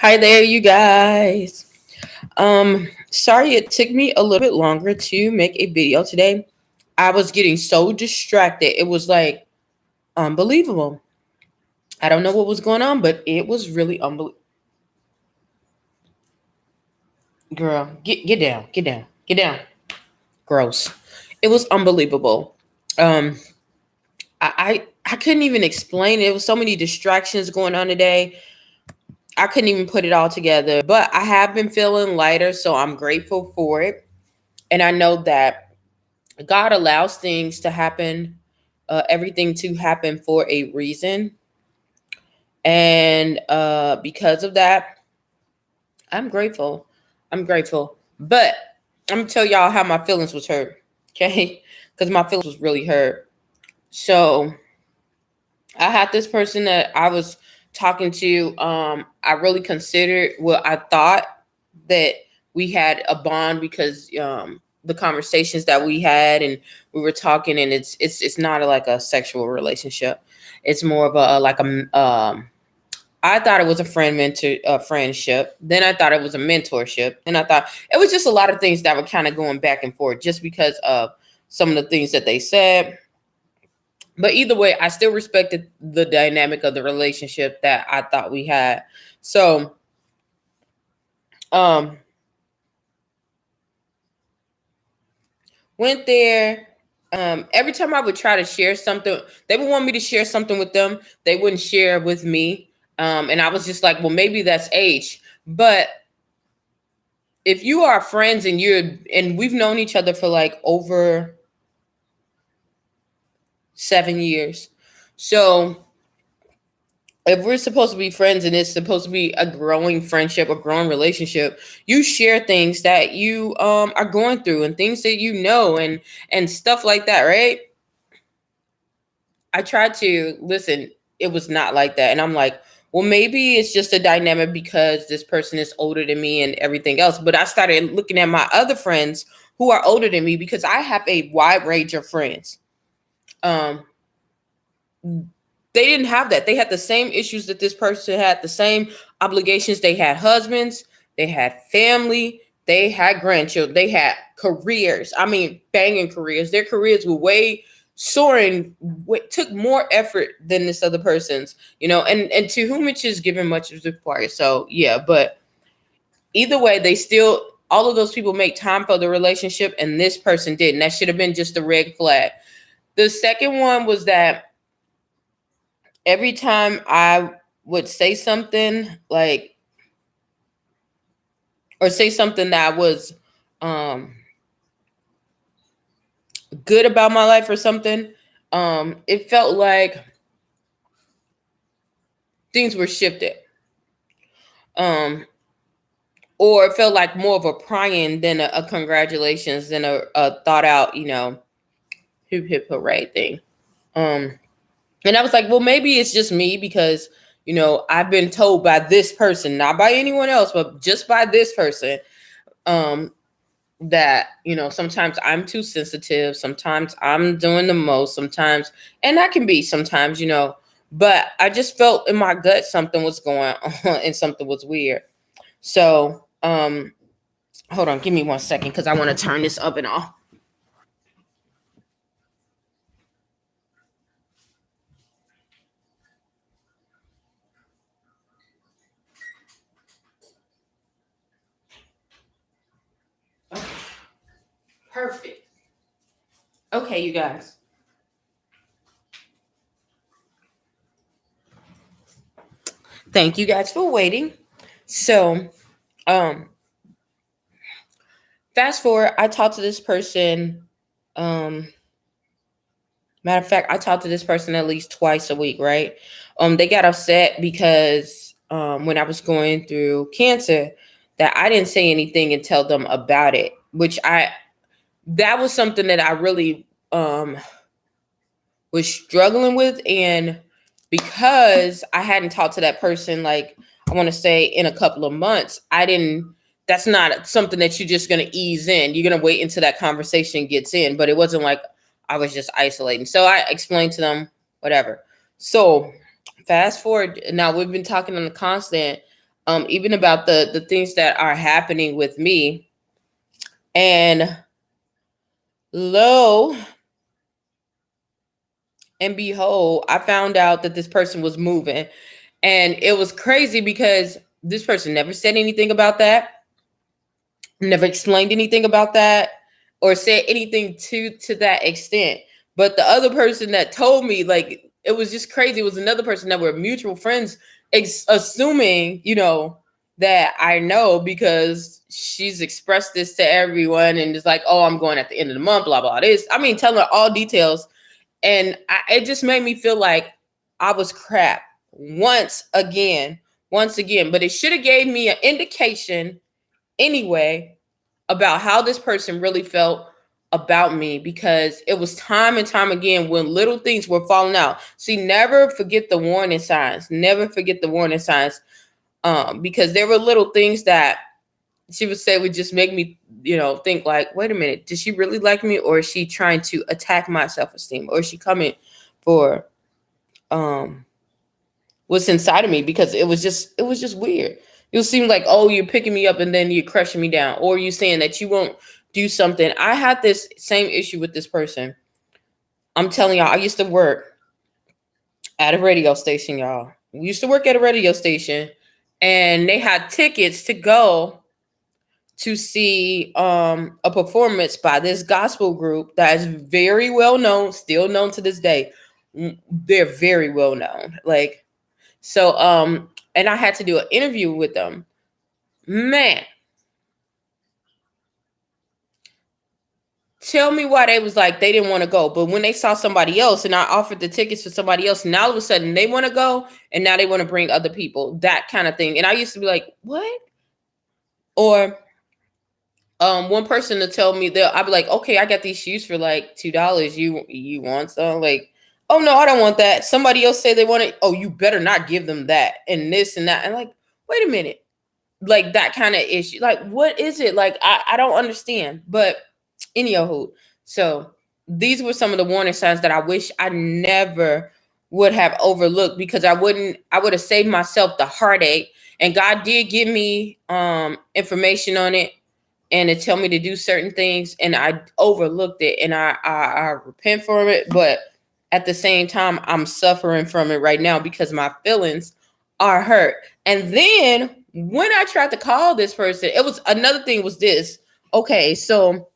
Hi there, you guys. Sorry it took me a little bit longer to make a video today. I was getting so distracted. It was like unbelievable. I don't know what was going on, but it was really unbelievable. Girl, get down, get down, get down. Gross. It was unbelievable. Um, I couldn't even explain it. There was so many distractions going on today. I couldn't even put it all together. But I have been feeling lighter, so I'm grateful for it. And I know that God allows things to happen, everything to happen for a reason. And because of that, I'm grateful. I'm grateful. But I'm gonna tell y'all how my feelings was hurt. Okay. Because my feelings was really hurt. So I had this person that I was talking to. I really considered, well, I thought that we had a bond because the conversations that we had and we were talking, and it's not like a sexual relationship. It's more of a like a I thought it was a friendship. Then I thought it was a mentorship. And I thought it was just a lot of things that were kind of going back and forth just because of some of the things that they said. But either way, I still respected the dynamic of the relationship that I thought we had. So, um, went there. Every time I would try to share something, they would want me to share something with them. They wouldn't share with me. And I was just like, well, maybe that's age. But if you are friends and we've known each other for like over 7 years. So if we're supposed to be friends and it's supposed to be a growing friendship, a growing relationship, you share things that you are going through and things that you know and stuff like that, right? I tried to listen. It was not like that. And I'm like, well, maybe it's just a dynamic because this person is older than me and everything else. But I started looking at my other friends who are older than me because I have a wide range of friends. Um, they didn't have that. They had the same issues that this person had, the same obligations. They had husbands, they had family, they had grandchildren, they had careers. I mean, banging careers. Their careers were way soaring, took more effort than this other person's, and to whom it is given, much is required. So, yeah, but either way, they still, all of those people make time for the relationship, and this person didn't. That should have been just a red flag. The second one was that every time I would say something like, or say something that was um, good about my life or something, it felt like things were shifted. Um, or it felt like more of a prying than a congratulations than a thought out, hip hip hooray thing. Um, and I was like, well, maybe it's just me because, I've been told by this person, not by anyone else, but just by this person, um, that sometimes I'm too sensitive, sometimes I'm doing the most, sometimes, and that can be sometimes, but I just felt in my gut something was going on and something was weird. So hold on, give me 1 second because I want to turn this up and off. Okay, perfect. Okay, you guys, thank you guys for waiting. So um fast forward, I talked to this person. um Matter of fact, I talk to this person at least twice a week, right? They got upset because when I was going through cancer, that I didn't say anything and tell them about it, which that was something that I really was struggling with, and because I hadn't talked to that person, like I want to say in a couple of months, I didn't. That's not something that you're just gonna ease in. You're gonna wait until that conversation gets in. But it wasn't like I was just isolating. So I explained to them whatever. So fast forward now, we've been talking on the constant. even about the things that are happening with me. And lo and behold, I found out that this person was moving. And it was crazy because this person never said anything about that, never explained anything about that, or said anything to that extent. But the other person that told me, like, it was just crazy. It was another person that were mutual friends, assuming, that I know because she's expressed this to everyone and it's like, oh, I'm going at the end of the month, blah, blah, this. I mean, telling her all details. And it just made me feel like I was crap once again. But it should have gave me an indication anyway about how this person really felt about me, because it was time and time again when little things were falling out. See, never forget the warning signs. Never forget the warning signs. Because there were little things that she would say would just make me, think like, wait a minute, does she really like me, or is she trying to attack my self-esteem, or is she coming for what's inside of me? Because it was just weird. It seemed like, oh, you're picking me up and then you're crushing me down, or you saying that you won't do something. I had this same issue with this person. I'm telling y'all, I used to work at a radio station, y'all. We used to work at a radio station, and they had tickets to go to see a performance by this gospel group that is very well known, still known to this day. They're very well known. Like, so and I had to do an interview with them. Man, tell me why they was like they didn't want to go, but when they saw somebody else and I offered the tickets for somebody else, now all of a sudden they want to go, and now they want to bring other people, that kind of thing. And I used to be like, what? Or one person to tell me that I'd be like, okay, I got these shoes for like $2. You want some? Like, oh no, I don't want that. Somebody else say they want it. Oh, you better not give them that and this and that. And like, wait a minute. Like that kind of issue. Like, what is it? Like, I don't understand. But anywho, so these were some of the warning signs that I wish I never would have overlooked, because I would have saved myself the heartache. And God did give me information on it and to tell me to do certain things, and I overlooked it, and I repent for it. But at the same time, I'm suffering from it right now because my feelings are hurt. And then when I tried to call this person, it was another thing was this. Okay, so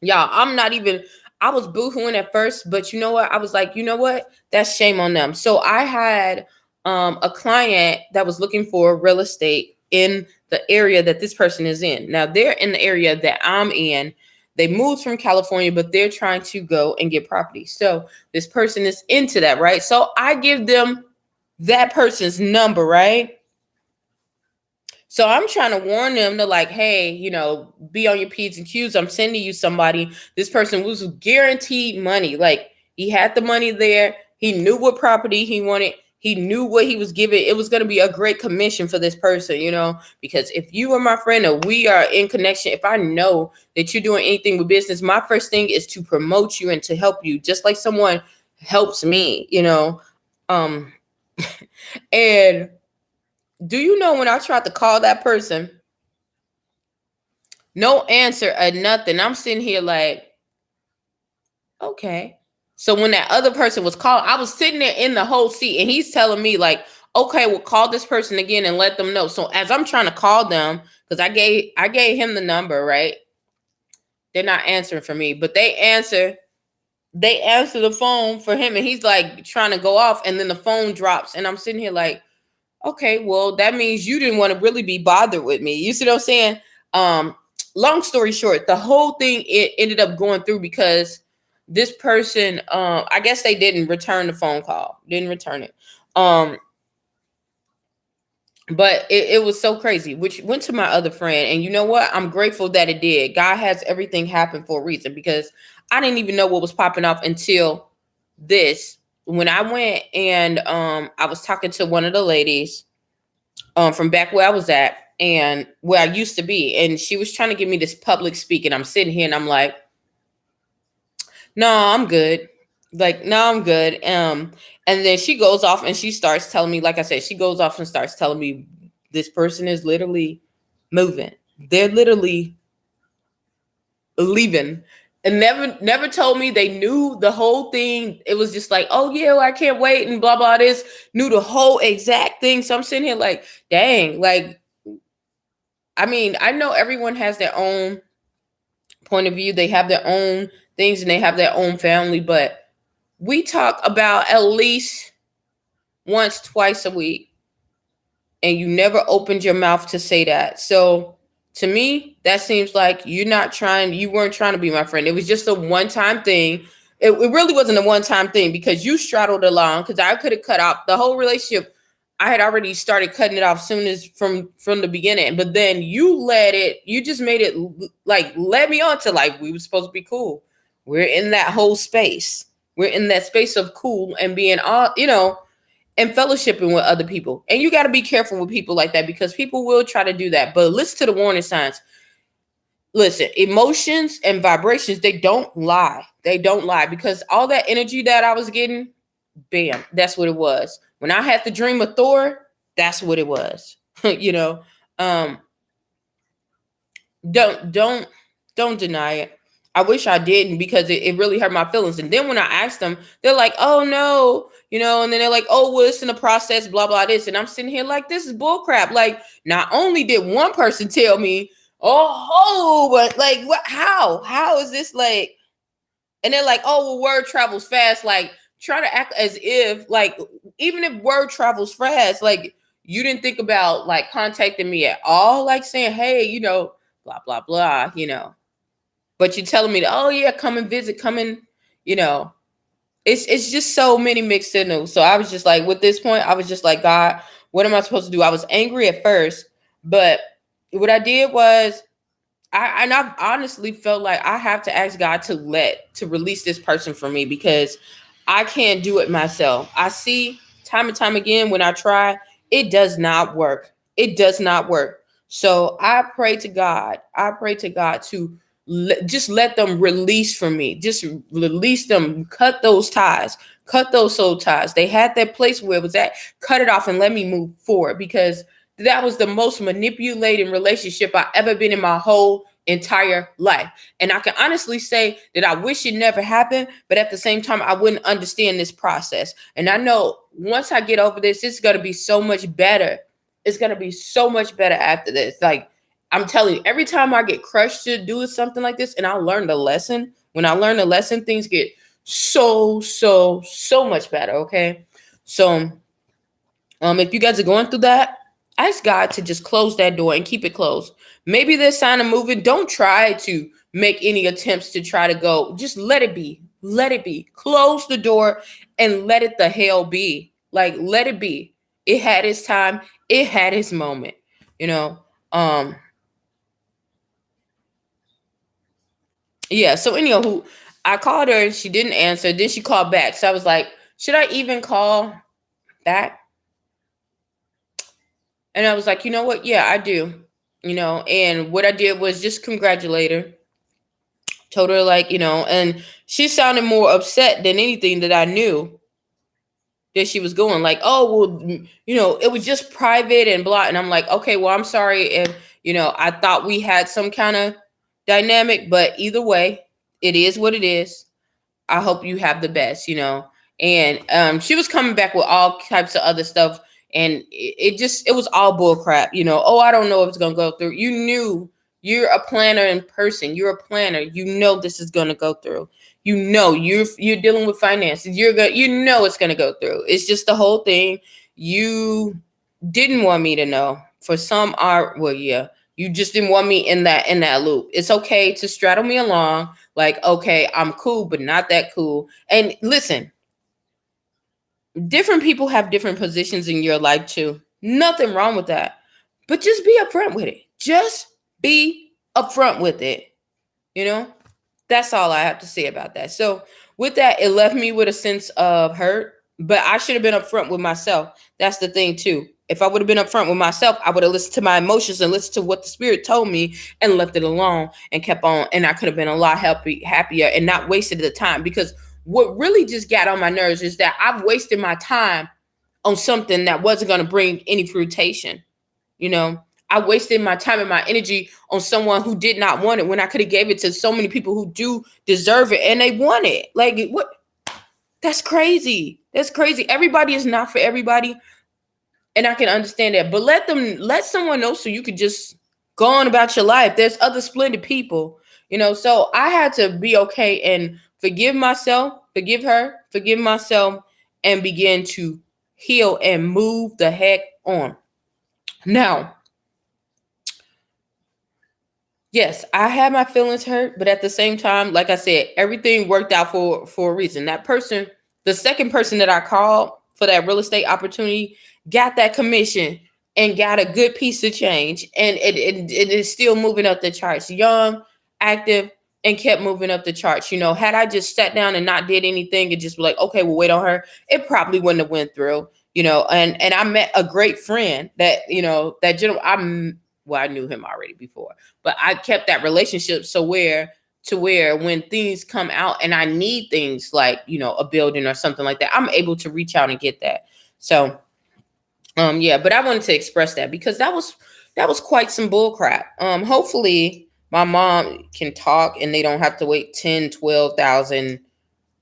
y'all, I was boohooing at first, but you know what? I was like, you know what? That's shame on them. So I had a client that was looking for real estate in the area that this person is in. Now they're in the area that I'm in. They moved from California, but they're trying to go and get property. So this person is into that, right? So I give them that person's number, right? So I'm trying to warn them to like, hey, be on your P's and Q's. I'm sending you somebody. This person was guaranteed money. Like, he had the money there. He knew what property he wanted. He knew what he was giving. It was going to be a great commission for this person, because if you are my friend or we are in connection, if I know that you're doing anything with business, my first thing is to promote you and to help you, just like someone helps me, and do you know when I tried to call that person, no answer or nothing. I'm sitting here like, okay. So when that other person was calling, I was sitting there in the whole seat, and he's telling me like, okay, well, call this person again and let them know. So as I'm trying to call them, because I gave him the number, right? They're not answering for me, but they answer the phone for him, and he's like trying to go off, and then the phone drops, and I'm sitting here like, okay, well, that means you didn't want to really be bothered with me. You see what I'm saying? Long story short, the whole thing, it ended up going through because this person, I guess they didn't return the phone call, didn't return it. But it was so crazy, which went to my other friend. And you know what? I'm grateful that it did. God has everything happen for a reason, because I didn't even know what was popping off until this. When I went and I was talking to one of the ladies from back where I was at and where I used to be, and she was trying to give me this public speaking. I'm sitting here and I'm like, no, I'm good. Like, no, I'm good. And then she goes off and she starts telling me, like I said, she goes off and starts telling me this person is literally moving. They're literally leaving. And never told me they knew the whole thing. It was just like, oh yeah, well, I can't wait and blah blah this. Knew the whole exact thing. So I'm sitting here like, dang, like, I mean, I know everyone has their own point of view. They have their own things and they have their own family, but we talk about at least once, twice a week, and you never opened your mouth to say that. So to me, that seems like you weren't trying to be my friend. It was just a one-time thing. It really wasn't a one-time thing because you straddled along, because I could have cut off the whole relationship. I had already started cutting it off soon as from the beginning, but then you just made it like led me on to like we were supposed to be cool. We're in that whole space. We're in that space of cool and being all, and fellowshipping with other people. And you got to be careful with people like that because people will try to do that. But listen to the warning signs. Listen, emotions and vibrations, they don't lie. They don't lie, because all that energy that I was getting, bam, that's what it was. When I had the dream of Thor, that's what it was. Um, don't deny it. I wish I didn't, because it really hurt my feelings. And then when I asked them, they're like, oh no, and then they're like, oh, well, it's in the process, blah, blah, this. And I'm sitting here like, this is bull crap. Like, not only did one person tell me, but like, what, how is this like, and they're like, oh, well, word travels fast. Like, try to act as if, like, even if word travels fast, like, you didn't think about like contacting me at all, like saying, hey, blah, blah, blah, but you're telling me, oh yeah, come and visit, come and, it's just so many mixed signals. So I was just like, with this point, I was just like, God, what am I supposed to do? I was angry at first, but what I did was I've honestly felt like I have to ask God to release this person from me, because I can't do it myself. I see time and time again when I try, it does not work. It does not work. So I pray to God. To just let them release from me. Just release them. Cut those ties. Cut those soul ties. They had that place where it was at. Cut it off and let me move forward, because that was the most manipulating relationship I ever been in my whole entire life. And I can honestly say that I wish it never happened, but at the same time, I wouldn't understand this process. And I know once I get over this, it's going to be so much better. It's going to be so much better after this. Like, I'm telling you, every time I get crushed to do something like this and I learn the lesson, when I learn the lesson, things get so much better. Okay. So, if you guys are going through that, ask God to just close that door and keep it closed. Maybe there's sign of moving. Don't try to make any attempts to try to go. Just let it be. Let it be. Close the door and let it the hell be. Like, let it be. It had its time. It had its moment. Yeah. So anyhow, I called her and she didn't answer. Then she called back. So I was like, should I even call back? And I was like, you know what? Yeah, I do. And what I did was just congratulate her. Told her, like, and she sounded more upset than anything that I knew that she was going. Like, oh, well, it was just private and blah. And I'm like, okay, well, I'm sorry if, I thought we had some kind of dynamic, but either way, it is what it is. I hope you have the best, And she was coming back with all types of other stuff. And it was all bull crap, Oh, I don't know if it's going to go through. You knew. You're a planner in person. You're a planner. This is going to go through. You're dealing with finances. It's going to go through. It's just the whole thing. You didn't want me to know. For some art, well, yeah. You just didn't want me in that loop. It's okay to straddle me along. Like, okay, I'm cool, but not that cool. And listen, different people have different positions in your life too. Nothing wrong with that. But just be upfront with it. Just be upfront with it. That's all I have to say about that. So with that, it left me with a sense of hurt, but I should have been upfront with myself. That's the thing too. If I would have been upfront with myself, I would have listened to my emotions and listened to what the spirit told me and left it alone and kept on. And I could have been a lot happier and not wasted the time, because what really just got on my nerves is that I've wasted my time on something that wasn't going to bring any fruition. I wasted my time and my energy on someone who did not want it when I could have gave it to so many people who do deserve it and they want it. Like, what? That's crazy. That's crazy. Everybody is not for everybody. And I can understand that. But let someone know so you could just go on about your life. There's other splendid people, So I had to be okay and forgive myself, forgive her, forgive myself, and begin to heal and move the heck on. Now, yes, I had my feelings hurt, but at the same time, like I said, everything worked out for a reason. That person, the second person that I called for that real estate opportunity, got that commission and got a good piece of change, and it is still moving up the charts. Young, active, and kept moving up the charts. Had I just sat down and not did anything and just be like, okay, we'll wait on her, it probably wouldn't have went through. And I met a great friend that I knew him already before, but I kept that relationship to where when things come out and I need things like, a building or something like that, I'm able to reach out and get that. So, yeah, but I wanted to express that because that was quite some bull crap. Hopefully my mom can talk and they don't have to wait 10-12,000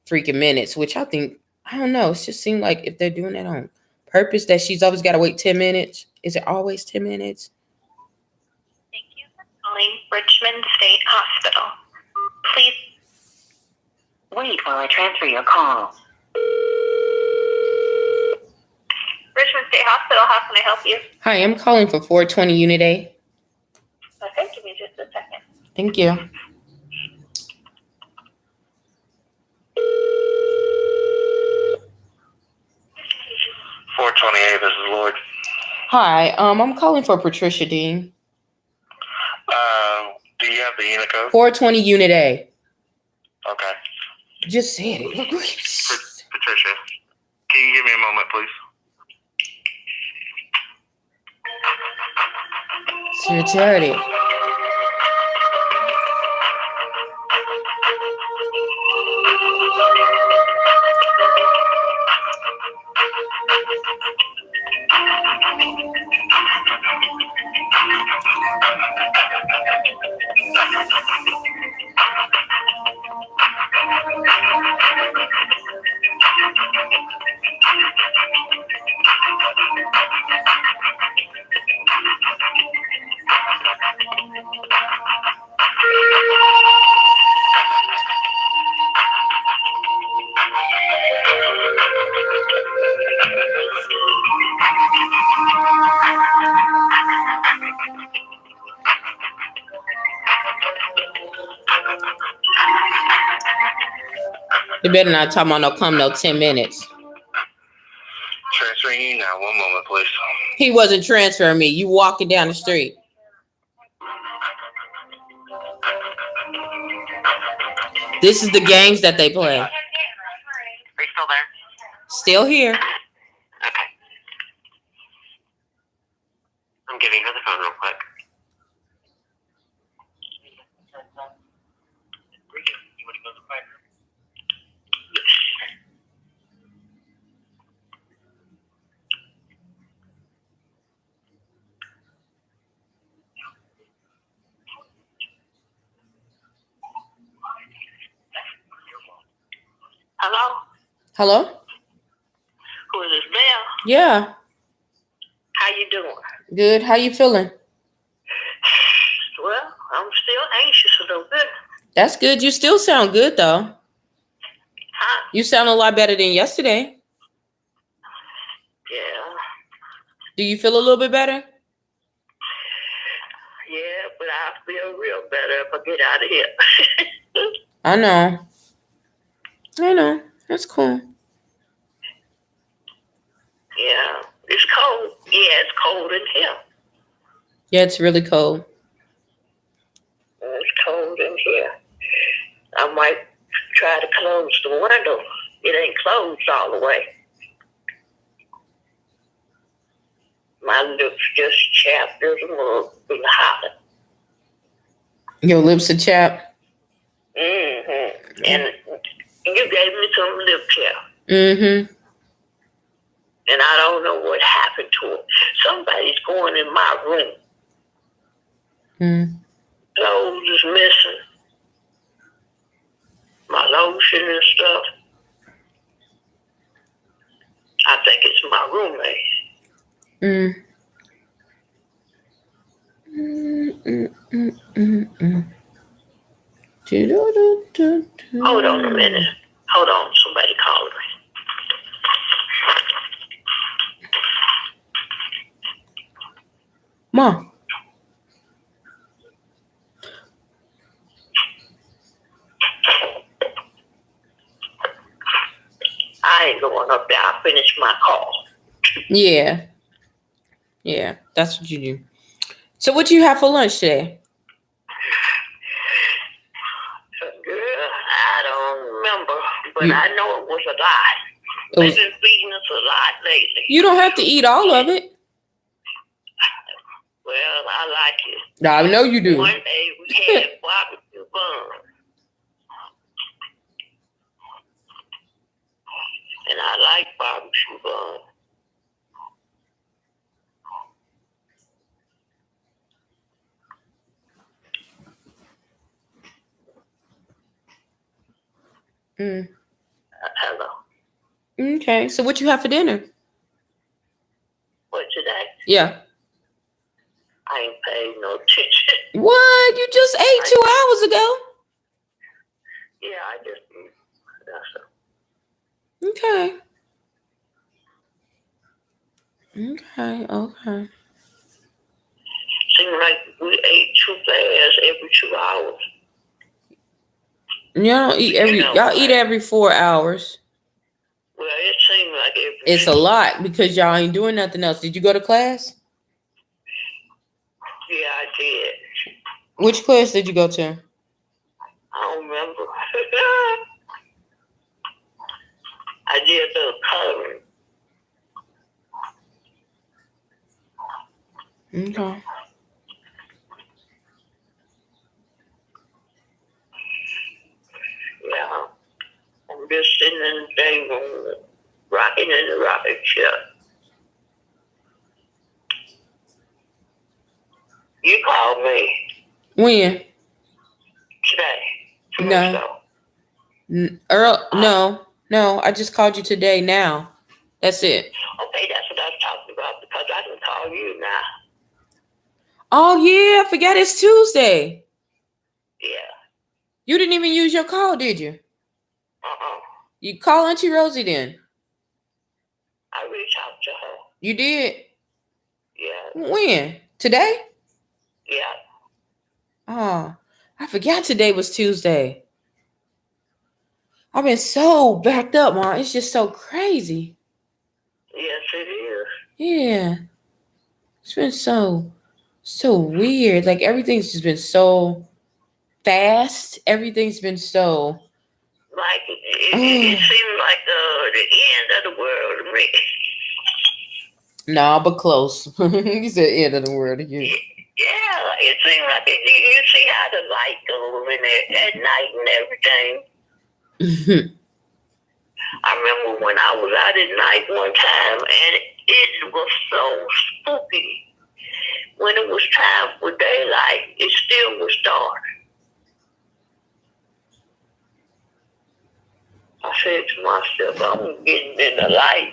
freaking minutes, which I don't know. It just seemed like if they're doing that on purpose, that she's always got to wait 10 minutes. Is it always 10 minutes? Thank you for calling Richmond State Hospital. Please wait while I transfer your call. Richmond State Hospital, how can I help you? Hi, I'm calling for 420 Unit A. Okay, give me just a second. Thank you. This is Lloyd. Hi, I'm calling for Patricia Dean. Do you have the unit code? 420 Unit A. Okay. Just said it. Patricia, can you give me a moment, please? Security. You better not talk about no 10 minutes. Transferring you now. One moment, please. He wasn't transferring me. You walking down the street. This is the games that they play. Are you still there? Still here. Okay. I'm giving her the phone real quick. Hello? Hello? Who is this, Belle? Yeah. How you doing? Good. How you feeling? Well, I'm still anxious a little bit. That's good. You still sound good, though. Huh? You sound a lot better than yesterday. Yeah. Do you feel a little bit better? Yeah, but I feel real better if I get out of here. I know. That's cool. Yeah. It's cold. Yeah, it's cold in here. Yeah, it's really cold. It's cold in here. I might try to close the window. It ain't closed all the way. My lips just chapped as a mug from the hotter. Your lips are chapped? Mm-hmm. And you gave me some lip care. Mm-hmm. and I don't know what happened to it. Somebody's going in my room. Clothes is missing. My lotion and stuff. I think it's my roommate. Hold on a minute. Hold on, somebody calling me. Mom. I ain't going up there. I finished my call. Yeah. Yeah, that's what you do. So what do you have for lunch today? Girl, I don't remember, but I know it was a lot. They've been feeding us a lot lately. You don't have to eat all of it. Well, I like it. I know you do. One day we had barbecue buns. And I like barbecue buns. Hello. Okay, so what you have for dinner? What, today? Yeah. I ain't paid no attention. What? You just ate 2 hours ago. Yeah, I just, that's Okay. Seems like we ate too fast every 2 hours. Y'all eat every 4 hours. Well, it seemed like every It's a lot because y'all ain't doing nothing else. Did you go to class? Yeah, I did. Which class did you go to? I don't remember. I did the coloring. Okay. Yeah. I'm just sitting in the day room, rocking in the rocking chair. You called me When? today. No. I just called you today. Now, that's it. Okay, that's what I was talking about because I can call you now. Oh yeah, I forgot it's Tuesday. Yeah. You didn't even use your call, did you? You call Auntie Rosie then. I reached out to her. You did? Yeah. When? Today? Yeah. Oh, I forgot today was Tuesday. I've been so backed up, Mom. It's just so crazy. Yes, it is. Yeah. It's been so weird. Like everything's just been so fast. Everything's been so like it seemed like the end of the world to me. No, but close. You said end of the world again. Yeah, it seemed like it. You see how the light goes in there at night and everything. I remember when I was out at night one time, and it was so spooky. When it was time for daylight, it still was dark. I said to myself, I'm getting in the light.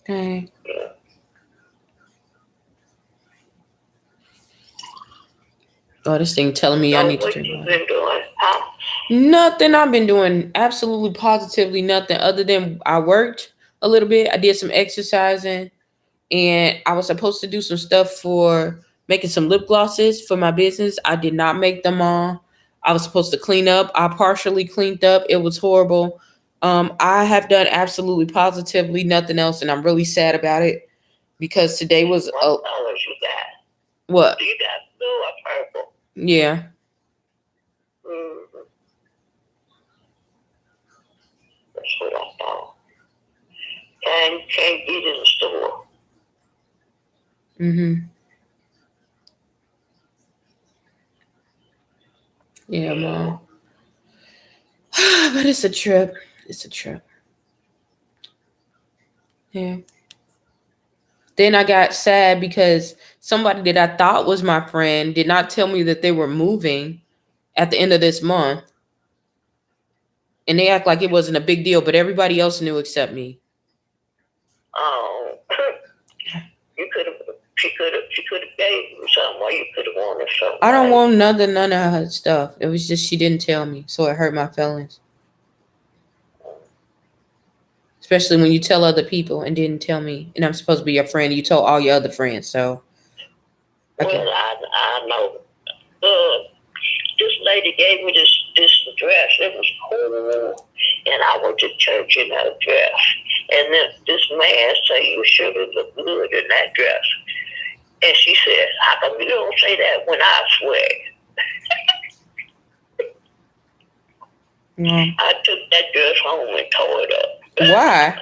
Okay. Yeah. Oh, this thing telling me I need to turn on. on. What you been doing? Huh? Nothing. I've been doing absolutely positively nothing other than I worked a little bit. I did some exercising, and I was supposed to do some stuff for making some lip glosses for my business. I did not make them all. I was supposed to clean up. I partially cleaned up. It was horrible. I have done absolutely positively nothing else, and I'm really sad about it because today was what colors you got? What? You got blue or purple? Yeah. Mm-hmm. That's what I thought. And you can't get in the store. Yeah, Mom. But it's a trip. It's a trip. Yeah. Then I got sad because somebody that I thought was my friend did not tell me that they were moving at the end of this month. And they act like it wasn't a big deal, but everybody else knew except me. Oh, she could have gave you something, or you could have wanted something. I don't want none of her stuff. It was just she didn't tell me, so it hurt my feelings. Especially when you tell other people and didn't tell me, and I'm supposed to be your friend. You told all your other friends, so. Okay. Well, I know. This lady gave me this dress. It was cool, and I went to church in that dress. And then this man said, "You should have looked good in that dress." And she said, "How come you don't say that when I swear?" I took that dress home and tore it up. Why?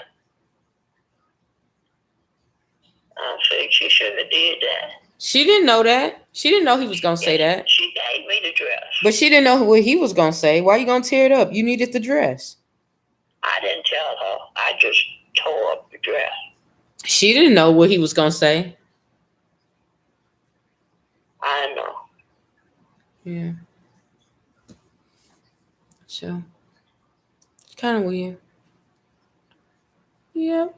I said she shouldn't have did that. She didn't know that. She didn't know he was going to say that. She gave me the dress. But she didn't know what he was going to say. Why you going to tear it up? You needed the dress. I didn't tell her. I just tore up the dress. She didn't know what he was going to say. I know. Yeah. So, it's kind of weird. Yep.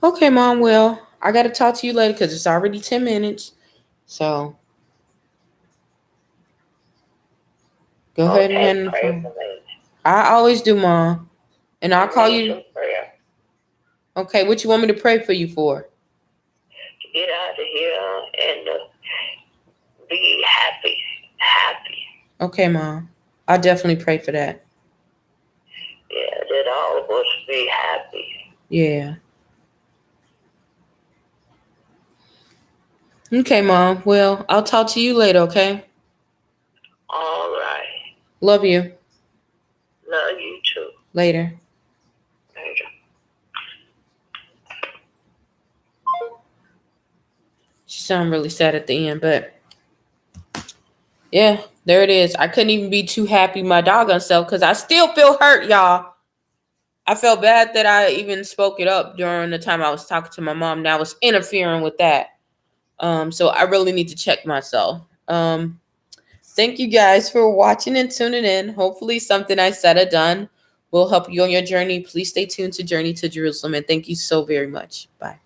Okay, Mom. Well, I got to talk to you later because it's already 10 minutes. So, go ahead and hand the phone. I always do, Mom. And I'll call you. Okay, what you want me to pray for you for? To get out of here and be happy. Happy. Okay, Mom. I'll definitely pray for that. Yeah, that all of us be happy. Yeah. Okay, Mom. Well, I'll talk to you later, okay? All right. Love you. Love you too. Later. Later. She sounded really sad at the end, but yeah, there it is. I couldn't even be too happy my doggone self because I still feel hurt, y'all. I felt bad that I even spoke it up during the time I was talking to my mom. Now I was interfering with that. So I really need to check myself. Thank you guys for watching and tuning in. Hopefully something I said or done will help you on your journey. Please stay tuned to Journey to Jerusalem. And thank you so very much. Bye.